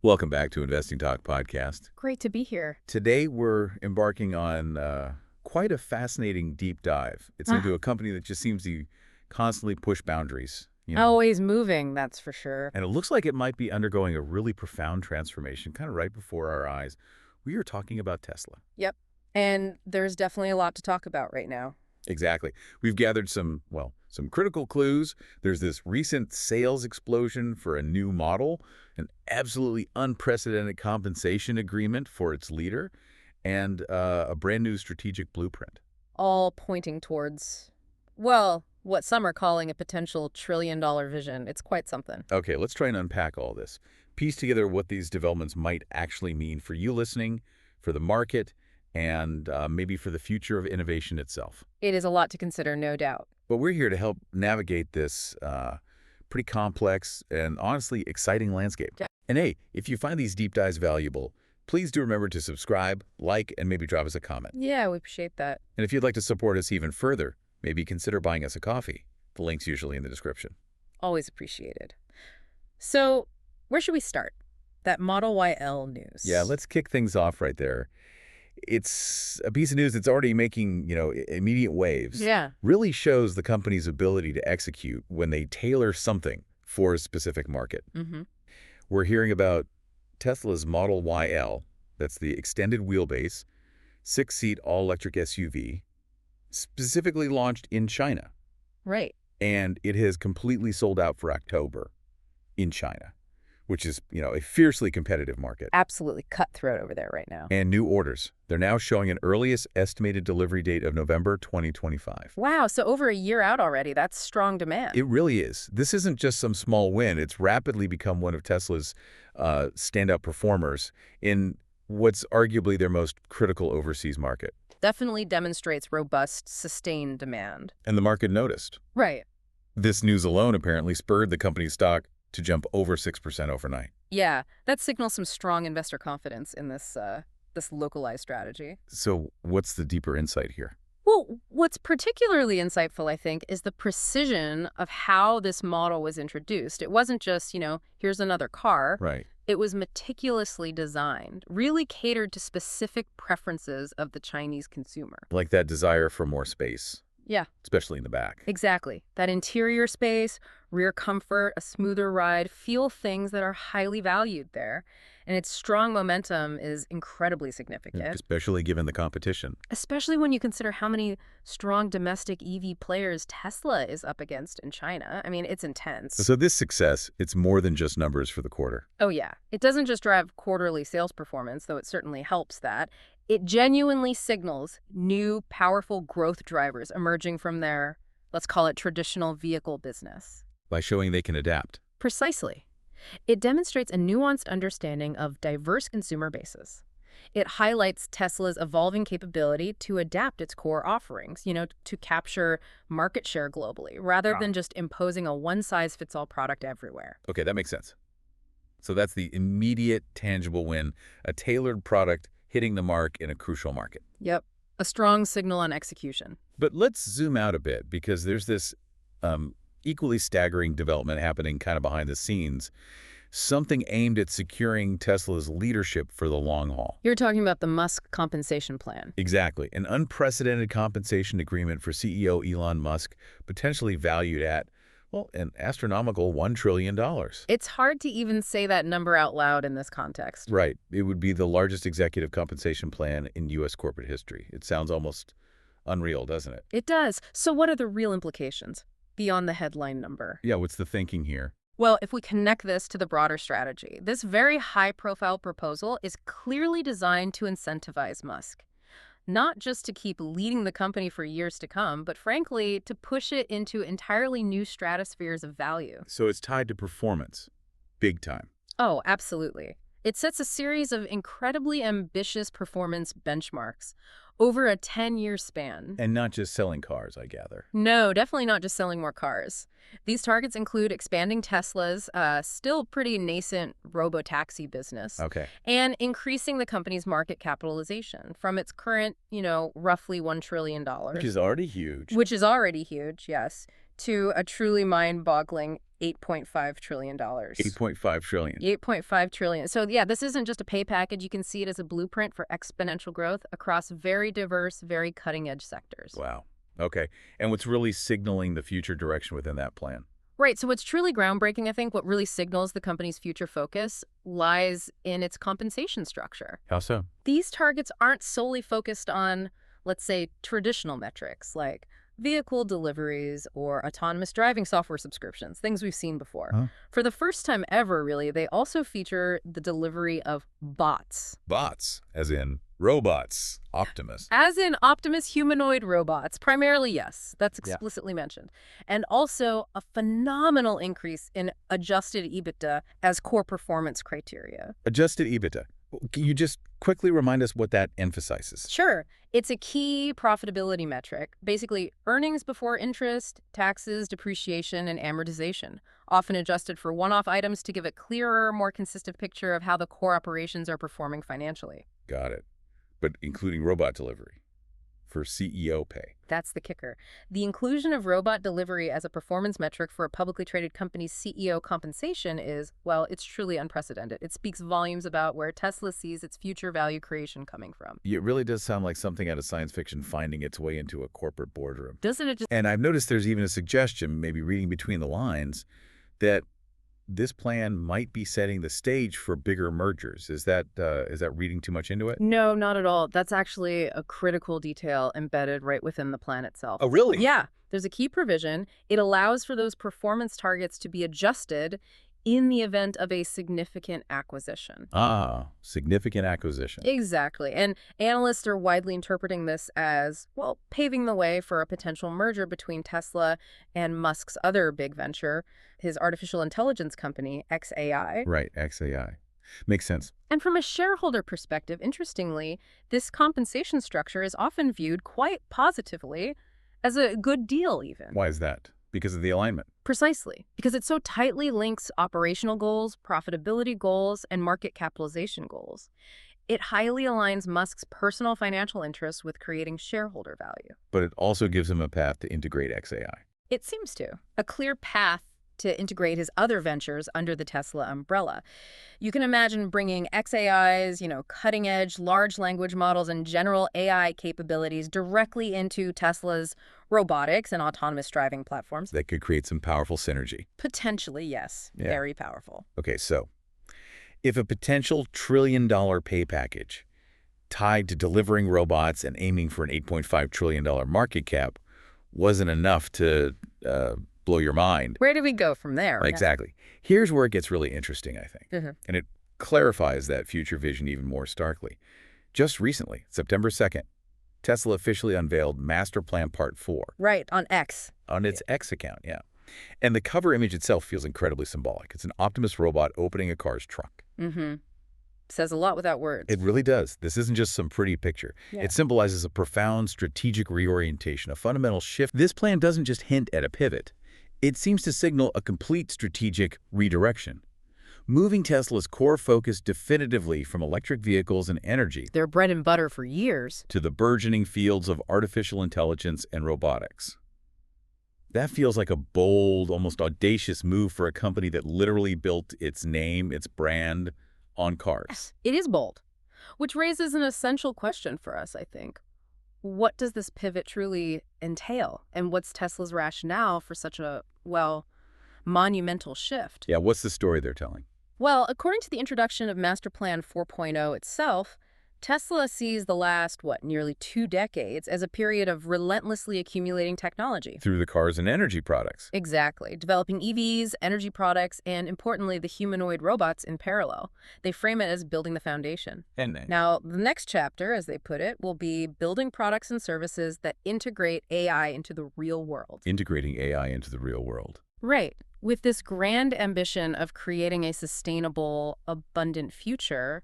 Welcome back to Investing Talk Podcast. Great to be here. Today we're embarking on quite a fascinating deep dive. It's into a company that just seems to constantly push boundaries. Always moving, that's for sure. And it looks like it might be undergoing a really profound transformation kind of right before our eyes. We are talking about Tesla. Yep. And there's definitely a lot to talk about right now. Exactly. We've gathered some critical clues. There's this recent sales explosion for a new model, an absolutely unprecedented compensation agreement for its leader, and a brand new strategic blueprint. All pointing towards, well, what some are calling a potential trillion-dollar vision. It's quite something. Okay, let's try and unpack all this. Piece together what these developments might actually mean for you listening, for the market, and maybe for the future of innovation itself. It is a lot to consider, no doubt. But we're here to help navigate this pretty complex and honestly exciting landscape. Yeah. And hey, if you find these deep dives valuable, please do remember to subscribe, like, and maybe drop us a comment. Yeah, we appreciate that. And if you'd like to support us even further, maybe consider buying us a coffee. The link's usually in the description. Always appreciated. So, where should we start? That Model YL news. Yeah, let's kick things off right there. It's a piece of news that's already making, immediate waves. Yeah. Really shows the company's ability to execute when they tailor something for a specific market. Mm-hmm. We're hearing about Tesla's Model YL, that's the extended wheelbase, 6-seat all-electric SUV, specifically launched in China. Right. And it has completely sold out for October in China, which is, a fiercely competitive market. Absolutely cutthroat over there right now. And new orders. They're now showing an earliest estimated delivery date of November 2025. Wow, so over a year out already. That's strong demand. It really is. This isn't just some small win. It's rapidly become one of Tesla's standout performers in what's arguably their most critical overseas market. Definitely demonstrates robust, sustained demand. And the market noticed. Right. This news alone apparently spurred the company's stock to jump over 6% overnight. Yeah, that signals some strong investor confidence in this localized strategy. So what's the deeper insight here? Well, what's particularly insightful, I think, is the precision of how this model was introduced. It wasn't just, here's another car. Right. It was meticulously designed, really catered to specific preferences of the Chinese consumer. Like that desire for more space. Yeah. Especially in the back. Exactly. That interior space, rear comfort, a smoother ride, feel things that are highly valued there. And its strong momentum is incredibly significant. Especially given the competition. Especially when you consider how many strong domestic EV players Tesla is up against in China. I mean, it's intense. So this success, it's more than just numbers for the quarter. Oh, yeah. It doesn't just drive quarterly sales performance, though it certainly helps that. It genuinely signals new, powerful growth drivers emerging from their, let's call it, traditional vehicle business. By showing they can adapt. Precisely. It demonstrates a nuanced understanding of diverse consumer bases. It highlights Tesla's evolving capability to adapt its core offerings, to capture market share globally, rather than just imposing a one-size-fits-all product everywhere. Okay, that makes sense. So that's the immediate, tangible win, a tailored product hitting the mark in a crucial market. Yep. A strong signal on execution. But let's zoom out a bit, because there's this equally staggering development happening kind of behind the scenes. Something aimed at securing Tesla's leadership for the long haul. You're talking about the Musk compensation plan. Exactly. An unprecedented compensation agreement for CEO Elon Musk, potentially valued at, well, an astronomical $1 trillion. It's hard to even say that number out loud in this context. Right. It would be the largest executive compensation plan in U.S. corporate history. It sounds almost unreal, doesn't it? It does. So what are the real implications beyond the headline number? Yeah, what's the thinking here? Well, if we connect this to the broader strategy, this very high-profile proposal is clearly designed to incentivize Musk. Not just to keep leading the company for years to come, but frankly, to push it into entirely new stratospheres of value. So it's tied to performance. Big time. Oh, absolutely. It sets a series of incredibly ambitious performance benchmarks over a 10-year span. And not just selling cars, I gather. No, definitely not just selling more cars. These targets include expanding Tesla's still pretty nascent robotaxi business. Okay. And increasing the company's market capitalization from its current, roughly $1 trillion. Which is already huge. Which is already huge, yes, to a truly mind-boggling $8.5 trillion. $8.5 trillion. $8.5 trillion. So yeah, this isn't just a pay package. You can see it as a blueprint for exponential growth across very diverse, very cutting-edge sectors. Wow. Okay. And what's really signaling the future direction within that plan? Right. So what's truly groundbreaking, I think, what really signals the company's future focus lies in its compensation structure. How so? These targets aren't solely focused on, let's say, traditional metrics like vehicle deliveries or autonomous driving software subscriptions, things we've seen before. Huh? For the first time ever, really, they also feature the delivery of bots. Bots, as in robots, Optimus. As in Optimus humanoid robots, primarily, yes. That's explicitly mentioned. And also a phenomenal increase in adjusted EBITDA as core performance criteria. Adjusted EBITDA. Can you just quickly remind us what that emphasizes? Sure. It's a key profitability metric, basically earnings before interest, taxes, depreciation, and amortization, often adjusted for one-off items to give a clearer, more consistent picture of how the core operations are performing financially. Got it. But including robot delivery for CEO pay. That's the kicker. The inclusion of robot delivery as a performance metric for a publicly traded company's CEO compensation is, well, it's truly unprecedented. It speaks volumes about where Tesla sees its future value creation coming from. It really does sound like something out of science fiction finding its way into a corporate boardroom. Doesn't it just... And I've noticed there's even a suggestion, maybe reading between the lines, that this plan might be setting the stage for bigger mergers. Is that reading too much into it? No, not at all. That's actually a critical detail embedded right within the plan itself. Oh, really? Yeah. There's a key provision. It allows for those performance targets to be adjusted in the event of a significant acquisition. Ah, significant acquisition. Exactly. And analysts are widely interpreting this as, well, paving the way for a potential merger between Tesla and Musk's other big venture, his artificial intelligence company, xAI. Right, xAI. Makes sense. And from a shareholder perspective, interestingly, this compensation structure is often viewed quite positively as a good deal even. Why is that? Because of the alignment. Precisely, because it so tightly links operational goals, profitability goals, and market capitalization goals. It highly aligns Musk's personal financial interests with creating shareholder value. But it also gives him a path to integrate xAI. It seems to. A clear path to integrate his other ventures under the Tesla umbrella. You can imagine bringing xAI's, cutting-edge large language models and general AI capabilities directly into Tesla's robotics and autonomous driving platforms. That could create some powerful synergy. Potentially, yes. Yeah. Very powerful. Okay, so if a potential trillion-dollar pay package tied to delivering robots and aiming for an $8.5 trillion market cap wasn't enough to blow your mind. Where do we go from there? Exactly. Here's where it gets really interesting, I think. Mm-hmm. And it clarifies that future vision even more starkly. Just recently, September 2nd, Tesla officially unveiled Master Plan Part 4. Right, on X. On its X account, yeah. And the cover image itself feels incredibly symbolic. It's an Optimus robot opening a car's trunk. Mm-hmm. Says a lot without words. It really does. This isn't just some pretty picture. Yeah. It symbolizes a profound strategic reorientation, a fundamental shift. This plan doesn't just hint at a pivot. It seems to signal a complete strategic redirection, moving Tesla's core focus definitively from electric vehicles and energy, their bread and butter for years, to the burgeoning fields of artificial intelligence and robotics. That feels like a bold, almost audacious move for a company that literally built its name, its brand, on cars. It is bold, which raises an essential question for us, I think. What does this pivot truly entail? And what's Tesla's rationale for such a, monumental shift? Yeah, what's the story they're telling? Well, according to the introduction of Master Plan 4.0 itself, Tesla sees the last, nearly 2 decades as a period of relentlessly accumulating technology. Through the cars and energy products. Exactly. Developing EVs, energy products, and importantly, the humanoid robots in parallel. They frame it as building the foundation. And now, the next chapter, as they put it, will be building products and services that integrate AI into the real world. Integrating AI into the real world. Right. With this grand ambition of creating a sustainable, abundant future,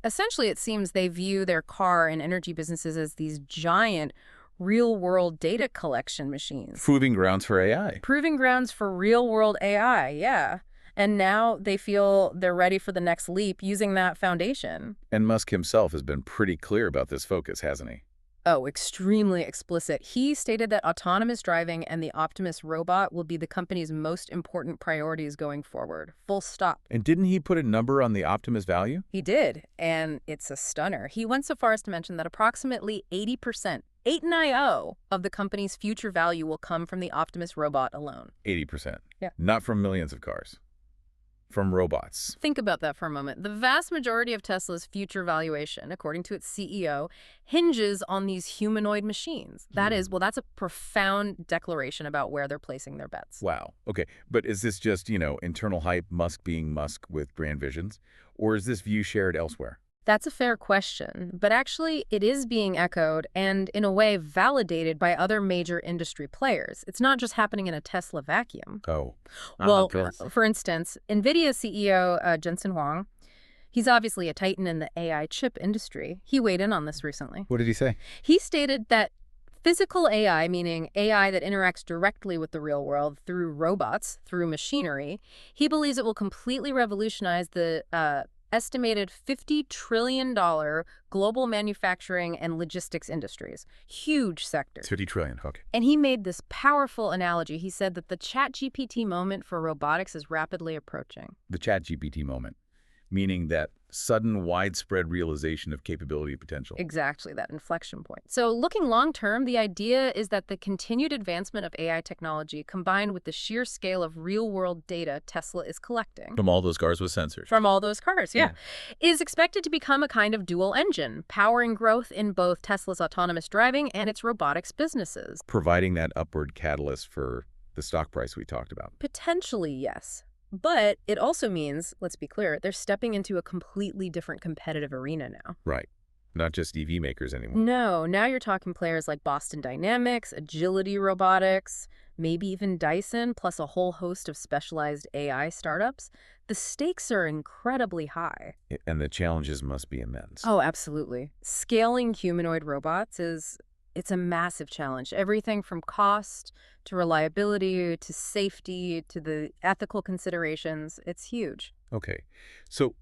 essentially, it seems they view their car and energy businesses as these giant real-world data collection machines. Proving grounds for AI. Proving grounds for real-world AI, yeah. And now they feel they're ready for the next leap using that foundation. And Musk himself has been pretty clear about this focus, hasn't he? Oh, extremely explicit. He stated that autonomous driving and the Optimus robot will be the company's most important priorities going forward. Full stop. And didn't he put a number on the Optimus value? He did, and it's a stunner. He went so far as to mention that approximately 80%, 890, of the company's future value will come from the Optimus robot alone. 80%. Yeah. Not from millions of cars. From robots. Think about that for a moment. The vast majority of Tesla's future valuation, according to its CEO, hinges on these humanoid machines. That is, well, that's a profound declaration about where they're placing their bets. Wow. Okay. But is this just, internal hype, Musk being Musk with grand visions? Or is this view shared elsewhere? That's a fair question, but actually it is being echoed and, in a way, validated by other major industry players. It's not just happening in a Tesla vacuum. Oh. Well, for instance, NVIDIA CEO Jensen Huang, he's obviously a titan in the AI chip industry. He weighed in on this recently. What did he say? He stated that physical AI, meaning AI that interacts directly with the real world through robots, through machinery, he believes it will completely revolutionize the estimated $50 trillion global manufacturing and logistics industries. Huge sector. 50 trillion. Okay. And he made this powerful analogy. He said that the ChatGPT moment for robotics is rapidly approaching. The ChatGPT moment, meaning that sudden, widespread realization of capability potential. Exactly, that inflection point. So looking long-term, the idea is that the continued advancement of AI technology, combined with the sheer scale of real-world data Tesla is collecting From all those cars with sensors. from all those cars, is expected to become a kind of dual engine, powering growth in both Tesla's autonomous driving and its robotics businesses. Providing that upward catalyst for the stock price we talked about. Potentially, yes. But it also means, let's be clear, they're stepping into a completely different competitive arena now. Right. Not just EV makers anymore. No, now you're talking players like Boston Dynamics, Agility Robotics, maybe even Dyson, plus a whole host of specialized AI startups. The stakes are incredibly high. And the challenges must be immense. Oh, absolutely. Scaling humanoid robots it's a massive challenge. Everything from cost to reliability to safety to the ethical considerations. It's huge. Okay. So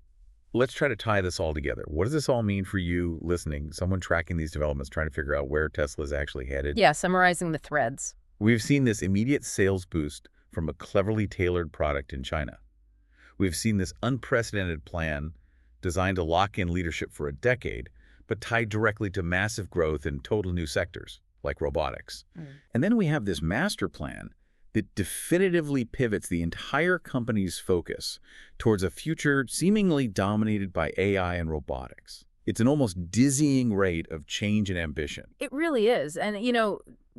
let's try to tie this all together. What does this all mean for you listening, someone tracking these developments, trying to figure out where Tesla is actually headed? Yeah, summarizing the threads. We've seen this immediate sales boost from a cleverly tailored product in China. We've seen this unprecedented plan designed to lock in leadership for a decade, but tied directly to massive growth in total new sectors, like robotics. And then we have this master plan that definitively pivots the entire company's focus towards a future seemingly dominated by AI and robotics. It's an almost dizzying rate of change and ambition. It really is. And,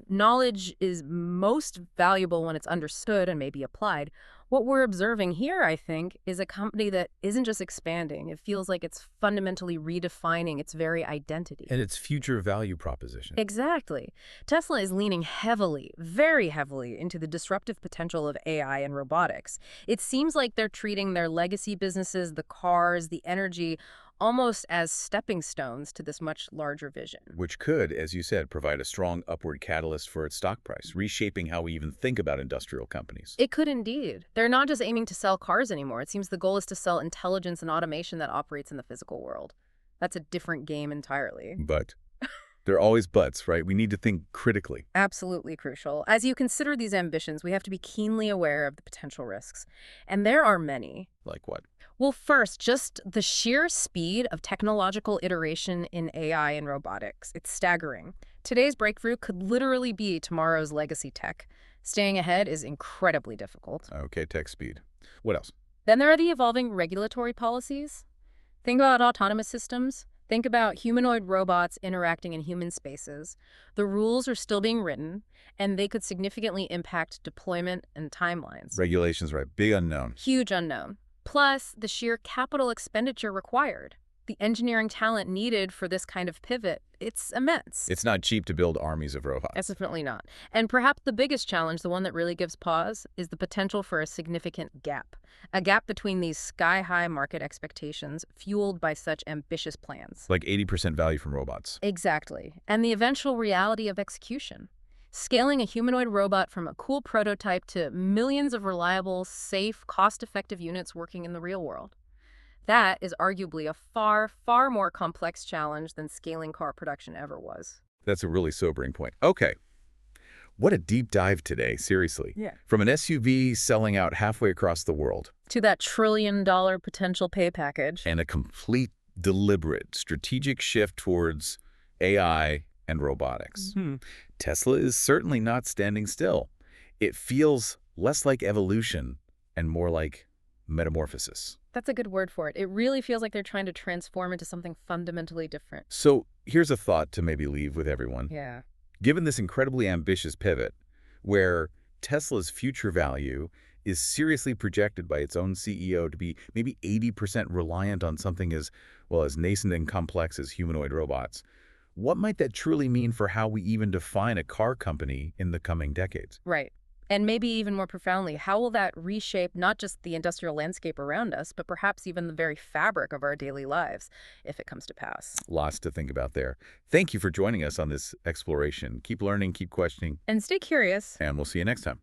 knowledge is most valuable when it's understood and maybe applied. What we're observing here, I think, is a company that isn't just expanding. It feels like it's fundamentally redefining its very identity. And its future value proposition. Exactly. Tesla is leaning heavily, very heavily, into the disruptive potential of AI and robotics. It seems like they're treating their legacy businesses, the cars, the energy, almost as stepping stones to this much larger vision. Which could, as you said, provide a strong upward catalyst for its stock price, reshaping how we even think about industrial companies. It could indeed. They're not just aiming to sell cars anymore. It seems the goal is to sell intelligence and automation that operates in the physical world. That's a different game entirely. But there are always buts, right? We need to think critically. Absolutely crucial. As you consider these ambitions, we have to be keenly aware of the potential risks. And there are many. Like what? Well, first, just the sheer speed of technological iteration in AI and robotics. It's staggering. Today's breakthrough could literally be tomorrow's legacy tech. Staying ahead is incredibly difficult. Okay, tech speed. What else? Then there are the evolving regulatory policies. Think about autonomous systems. Think about humanoid robots interacting in human spaces. The rules are still being written, and they could significantly impact deployment and timelines. Regulations, right? Big unknown. Huge unknown. Plus, the sheer capital expenditure required. The engineering talent needed for this kind of pivot, it's immense. It's not cheap to build armies of robots. It's definitely not. And perhaps the biggest challenge, the one that really gives pause, is the potential for a significant gap. A gap between these sky-high market expectations fueled by such ambitious plans. Like 80% value from robots. Exactly. And the eventual reality of execution. Scaling a humanoid robot from a cool prototype to millions of reliable, safe, cost-effective units working in the real world. That is arguably a far, far more complex challenge than scaling car production ever was. That's a really sobering point. Okay. What a deep dive today, seriously. Yeah. From an SUV selling out halfway across the world To that trillion-dollar potential pay package. and a complete, deliberate, strategic shift towards AI and robotics. Tesla is certainly not standing still. It feels less like evolution and more like metamorphosis. That's a good word for it. It really feels like they're trying to transform into something fundamentally different. So here's a thought to maybe leave with everyone. Yeah. Given this incredibly ambitious pivot, where Tesla's future value is seriously projected by its own CEO to be maybe 80% reliant on something as, well, as nascent and complex as humanoid robots, what might that truly mean for how we even define a car company in the coming decades? Right. And maybe even more profoundly, how will that reshape not just the industrial landscape around us, but perhaps even the very fabric of our daily lives, if it comes to pass? Lots to think about there. Thank you for joining us on this exploration. Keep learning, keep questioning, And stay curious. and we'll see you next time.